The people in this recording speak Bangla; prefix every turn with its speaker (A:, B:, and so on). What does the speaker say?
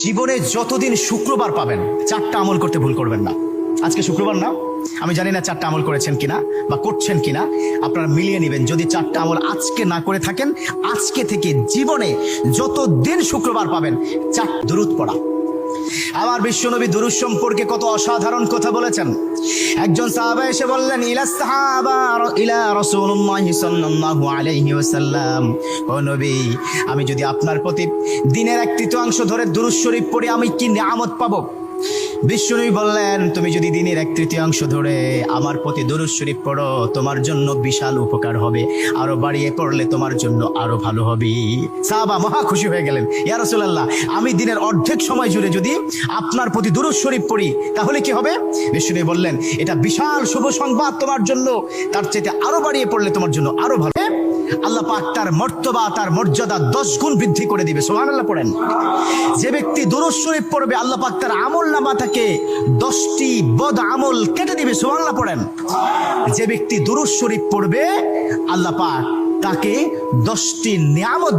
A: জীবনে যতদিন শুক্রবার পাবেন 4টা আমল করতে ভুল করবেন না। আজকে শুক্রবার না, আমি জানি না 4টা আমল করেছেন কিনা বা করছেন কিনা, আপনারা মিলিয়ে নেবেন। যদি 4টা আমল আজকে না করে থাকেন, আজকে থেকে জীবনে যতদিন শুক্রবার পাবেন দুরূদ পড়া। আমার বিশ্বনবী দুরূদ সম্পর্কে কত অসাধারণ কথা বলেছেন। একজন সাহাবা এসে বললেন, ইলা রাসূলুল্লাহ সাল্লাল্লাহু আলাইহি ওয়াসাল্লাম, ও নবী, আমি যদি আপনার প্রতি দিনের 1/3 ধরে দুরূদ শরীফ পড়ি আমি কি নিয়ামত পাবো? বিশ্বনবী বললেন, তুমি যদি দিনের 1/3 ধরে আমার প্রতি দুরূদ শরীফ পড়ো, তোমার জন্য বিশাল উপকার হবে, আরো বাড়িয়ে পড়লে তোমার জন্য আরো ভালো হবে। সাহাবা মহা খুশি হয়ে গেলেন, ইয়া রাসূলুল্লাহ, আমি দিনের অর্ধেক সময় জুড়ে যদি আপনার প্রতি দুরূদ শরীফ পড়ি তাহলে কি হবে? বিশ্বনবী বললেন, এটা বিশাল শুভ সংবাদ তোমার জন্য, তার চাইতে আরো বাড়িয়ে পড়লে তোমার জন্য আরো ভালো। আল্লাহ পাক তার মর্তবা, তার মর্যাদা 10 গুণ বৃদ্ধি করে দিবে। সুবহানাল্লাহ পড়েন। যে ব্যক্তি দুরূদ শরীফ পড়বে, আল্লাহ পাক তার আমলনামা থেকে 10টি বদ আমল কেটে দিবে। সুবহানাল্লাহ পড়েন। যে ব্যক্তি দুরূদ শরীফ পড়বে, আল্লাহ পাক তাকে 10টি নিয়ামত